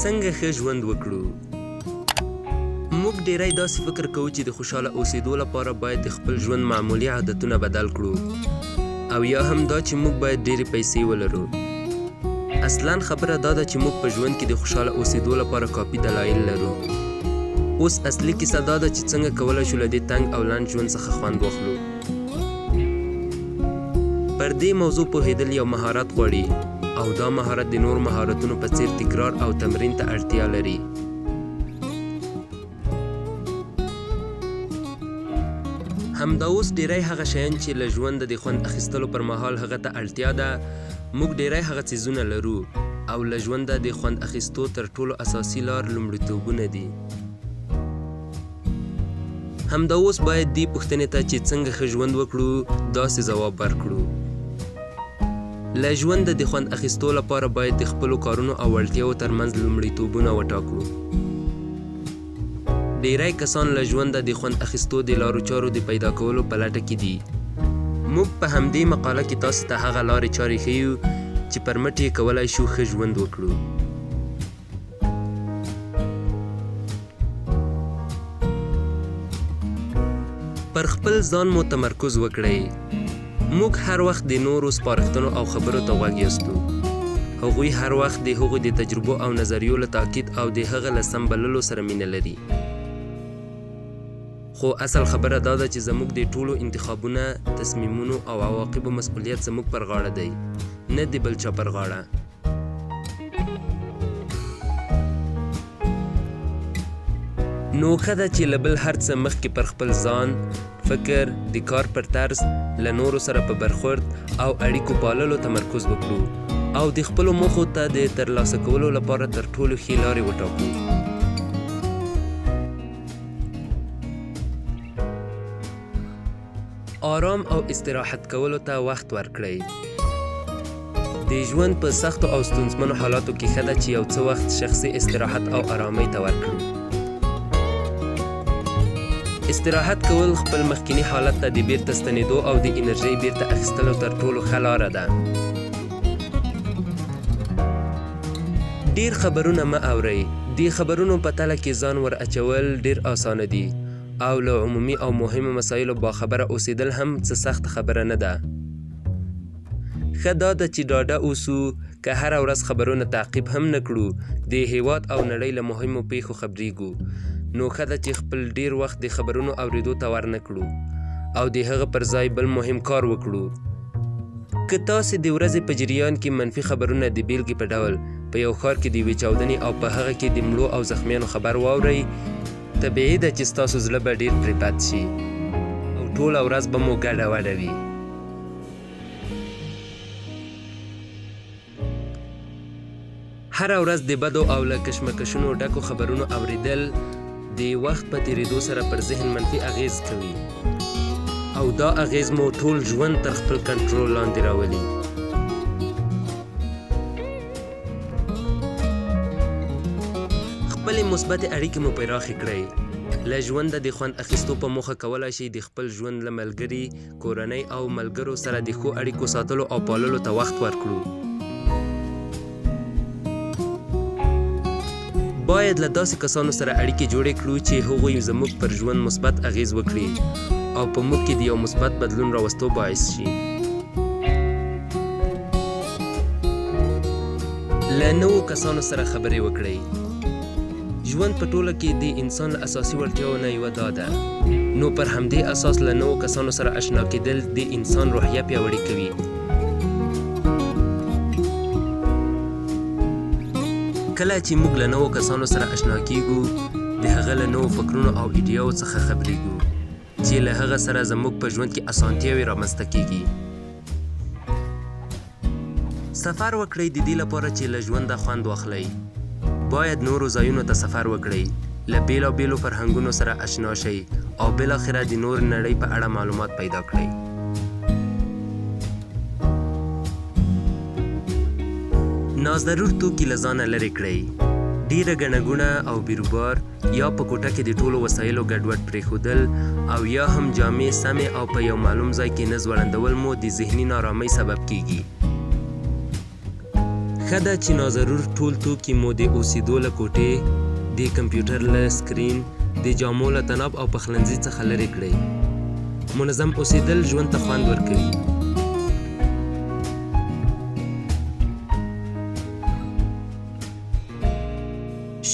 څنګه ښه ژوند وکړو؟ موږ ډیری داسې فکر کوو چې د خوشحاله اوسېدو لپاره باید د خپل ژوند معمولي عادتونه بدل کړو او یا هم دا چې موږ باید ډېرې پیسې ولرو. اصلاً خبره دا ده چې موږ په ژوند کې د خوشحاله اوسېدو لپاره کافي دلایل لرو. اوس اصلي کیسه دا ده چې څنګه کولی شو له دې تنګ او لنډ ژوند څخه خوند واخلو. پر دې موضوع پوهېدل یو مهارت غواړي او دا مهارت د نور مهارتونو په څیر تکرار او تمرین ته اړتیا لري. همدا اوس ډیری هغه شیان چې له ژونده د خوند اخیستلو پر مهال هغه ته اړتیا ده، موږ ډیری هغه څیزونه لرو او له ژونده د خوند اخیستو تر ټولو اساسي لار لومړیتوبونه دي. همدا اوس باید دې پوښتنې ته چې څنګه ښه ژوند وکړو داسې ځواب ورکړو. له ژونده د خوند اخیستو لپاره باید د خپلو کارونو او وړتیاو ترمنځ لومړیتوبونه وټاکو. ډیری کسان له ژونده د خوند اخیستو د لارو چارو د پیدا کولو په لټه کې دي. موږ په همدې مقاله کې تاسو ته هغه لارې چارې ښیو چې پر مټ یې کولی شو ښه ژوند وکړو. پر خپل ځان مو تمرکز وکړئ. موږ هر وخت د نورو سپارښتنو او خبرو ته غوږ یاستو. هغوی هر وخت د هغوی د تجربو او نظریو له تاکید او د هغه له سم بللو سره مینه لري. خو اصل خبره دا ده چې زموږ د ټولو انتخابونه، تصمیمونو او عواقبو مسؤلیت زموږ پر غاړه دی، نه د بل چا پر غاړه. نو ښه ده چې له بل هر څه مخکې پر خپل ځان، فکر، د کار پر طرز، له نورو سره په برخورد او اړیکو پاللو تمرکز وکړو او د خپلو موخو ته د ترلاسه کولو لپاره تر ټولو ښې لارې وټاکو. آرام او استراحت کولو ته وخت ورکړئ. د ژوند په سختو او ستونزمنو حالاتو کې ښه ده چې یو څه وخت شخصي استراحت او آرامۍ ته ورکړو. استراحت کول خپل مخکینی حالت ته د بیرته ستنېدو او د انرژۍ بیرته اخیستلو تر ټولو ښه لاره ده. ډیر خبرونه مه اورئ. دې خبرونو په تله کې ځان ور اچول ډیر اسانه دي او له عمومي او مهمو مسایلو باخبره اوسېدل هم څه سخت خبره نه ده. ښه دا ده چې ډاډه اوسو. که هره ورځ خبرونه تعقیب هم نه کړو، د هیواد او نړۍ له مهمو پیښو خبریږو، نو ښه ده چې خپل ډیر وخت د خبرونو اوریدو ته ور نه کړو او د هغه پر ځای بل مهم کار وکړو. که تاسې د ورځې په جریان کې منفي خبرونه د بیلګې په ډول په یو ښار کې د یوې چاودنې او په هغه کې د مړو او زخمیانو خبر واورئ، طبیعي ده چې ستاسو زړه به ډیر پرې بد شي او ټوله ورځ به مو ګډه وډه وي. هره ورځ د بدو او له کشمکشونو ډکو خبرونو اوریدل د وخت په تیریدو سره پر ذهن منفي اغیز کوي او دا اغیز مو ټول ژوند تر خپل کنټرول لاندې راولي. خپلې مثبتې اړیکې مو پراخې کړئ. له ژونده د خوند اخیستو په موخه کولی شئ د خپل ژوند له ملګري، کورنۍ او ملګرو سره د ښو اړیکو ساتلو او پاللو ته وخت ورکړو. باید له داسې کسانو سره اړیکې جوړې کړو چې هغوی زموږ پر ژوند مثبت اغیز وکړي او په موږ کې د یو مثبت بدلون راوستو باعث شي. له نوو کسانو سره خبرې وکړئ. ژوند په ټوله کې د انسان له اساسي وړتیاو نه یوه دا ده، نو پر همدې اساس له نوو کسانو سره اشنا کېدل د انسان روحیه پیاوړې کوي. کله چې موږ له نوو کسانو سره اشنا کیږو، د هغه له نوو فکرونو او ایډیاو څخه خبرېږو چې له هغه سره زموږ په ژوند کې اسانتیاوې رامنځته کیږي. سفر وکړئ د دې لپاره چې له ژونده خوند واخلئ. باید نورو ځایونو ته سفر وکړئ، له بیلابیلو فرهنګونو سره اشنا شئ او بالاخره د نور نړۍ په اړه معلومات پیدا کړئ. ناضرور توکي له ځانه لرې کړئ. ډیره ګڼه ګوڼه او بیروبار یا په کوټه کې د ټولو وسایلو ګډوډ پرېښودل او یا هم جامې سمې او په یو معلوم ځای کې نه ځوړندول مو د ذهني نارامۍ سبب کیږي. ښه ده چې ناضرور ټول توکي مو د اوسېدو له کوټې، د کمپیوټر له سکرین، د جامو له تناب او پخلنځي څخه لرې کړئ. منظم اوسېدل ژوند ته خوند ورکوي.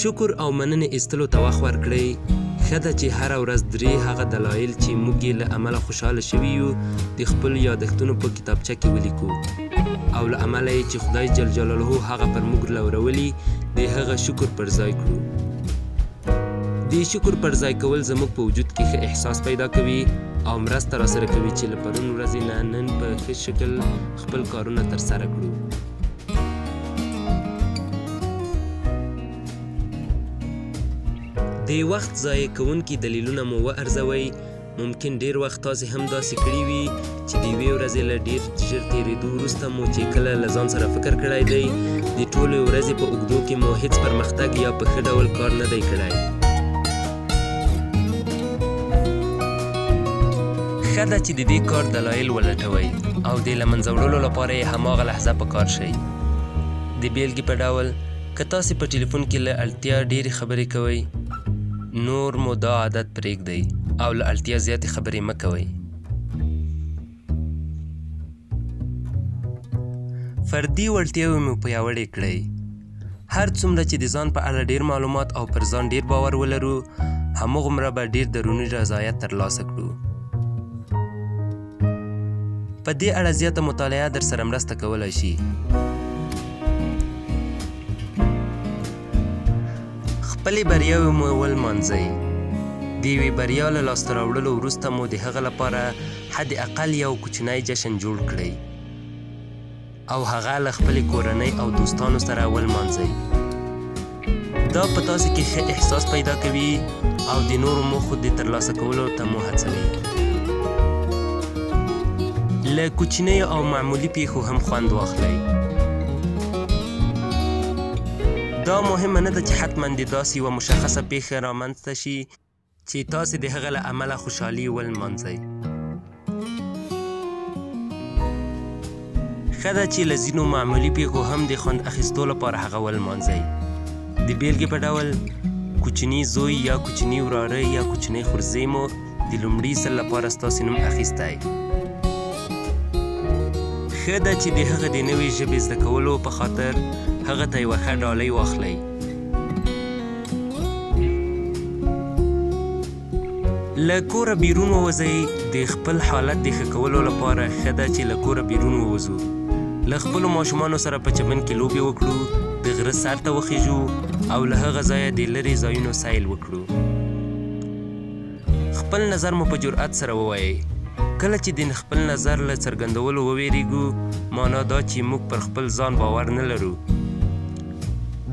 شکر او مننې ایستلو ته وخت ورکړئ. ښه ده چې هره ورځ 3 هغه دلایل چې موږ یې له امله خوشحاله شوي یو د خپلو یادښتونو په کتابچه کې ولیکو، او له امله یې چې خدای جل جلاله هغه پر موږ لورولي د هغه شکر پر ځای کړو. د شکر پر ځای کول زموږ په وجود کې ښه احساس پیدا کوي او مرسته راسره کوي چې له پرون ورځې نه نن په ښه شکل خپل کارونه ترسره کړو. د وخت ضایع کوونکي دلیلونه مو وارزوئ. ممکن ډیر وخت تاسې هم داسې کړي وي چې د یوې ورځې له ډیر ژر تېرېدو وروسته مو چې کله له ځان سره فکر کړی دی د ټولې ورځې په اوږدو کې مو هیڅ پرمختګ یا په ښه ډول کار نه دی کړی. ښه ده چې د دې کار دلایل ولټوئ او د له منځه وړلو لپاره یې هماغه لحظه په کار شئ. د بیلګې په ډول که تاسې په ټلیفون کې له اړتیا ډېرې خبرې کوئ، نور مو دا عادت پرېږدئ او له اړتیا زیاتې خبرې مه کوئ. فردي وړتیاوې مو پیاوړې کړئ. هر څومره چې د ځان په اړه ډېر معلومات او پر ځان ډېر باور ولرو، هماغومره به ډېر دروني رضایت ترلاسه کړو. په دې اړه زیاته مطالعه در سره مرسته کولی شي. خپلې بریاوې مو ولمانځئ. د یوې بریا له لاسته راوړلو وروسته مو د هغه لپاره حد اقل یو کوچنی جشن جوړ کړئ او هغه له خپلې کورنۍ او دوستانو سره ولمانځئ. دا په تاسې کې ښه احساس پیدا کوي او د نورو موخو د ترلاسه کولو ته مو هڅوي. له کوچنیو او معمولي پیښو هم خوند واخلئ. دا مهمه نه ده چې حتما د داسې یوه مشخصه پیښه رامنځته شي چې تاسې د هغه له امله خوشحالي ولمانځئ. ښه ده چې له ځینو معمولي پیښو هم د خوند اخیستو لپاره هغه ولمانځئ. د بیلګې په ډول کوچني زوی یا کوچني وراره یا کوچنی خورزی مو د لومړي ځل لپاره ستاسې نوم اخیستی. ښه ده چې د هغه د نوې ژبې زده کولو په خاطر هغه ته یوه ښه ډالۍ واخلئ. له کوره بیرون ووځئ. د خپل حالت د ښه کولو لپاره ښه ده چې له کوره بیرون ووځو. له خپلو ماشومانو سره په چمن کې لوبې وکړو، د غره سر ته وخیژو او له هغه ځایه د لرې ځایونو سیل وکړو. خپل نظر مو په جرأت سره ووایئ. کله چې د خپل نظر له څرګندولو وویریږو، معنا دا چې موږ پر خپل ځان باور نه لرو.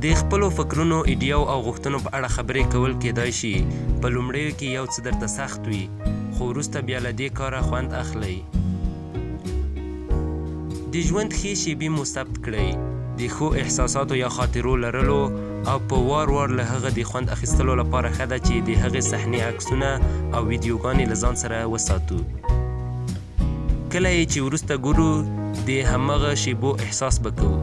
د خپلو فکرونو، ایډیاو او غوښتنو په اړه خبرې کول کیدای شي په لومړیو کې یو څه درته سخت وي، خو وروسته بیا له دې کاره خوند اخلئ. د ژوند ښې شیبې مو ثبت کړئ. د ښو احساساتو یا خاطرو لرلو او په وار وار له هغه د خوند اخیستلو لپاره ښه ده چې د هغې صحنې عکسونه او ویډیوګانې له ځان سره وساتو. کله یې چې وروسته ګورو د همغه شیبو احساس به کوو.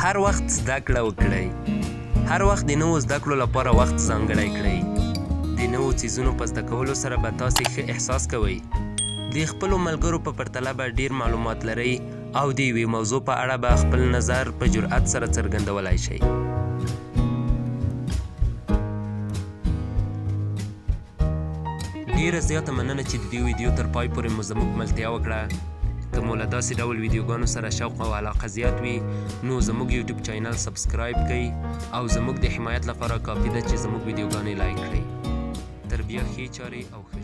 هر وخت زده کړه وکړئ. هر وخت د نوو زده کړو لپاره وخت ځانګړی کړئ. د نوو څیزونو په زده کولو سره به تاسې ښه احساس کوئ. د خپلو ملګرو په پرتله به ډیر معلومات لرئ او د یوې موضوع په اړه به خپل نظر په جرأت سره څرګندولی شئ. ډیره زیاته مننه چې د دې ویډیو تر پای پورې مو زموږ ملتیا وکړه. که مو له داسې ډول ویډیوګانو سره شوق او علاقه زیات وي نو زموږ یوټیوب چینل سبسکرایب کړئ او زموږ د حمایت لپاره کافي ده چې زموږ ویډیوګانې لایک کړئ. تر بیا ښې چارې او ښه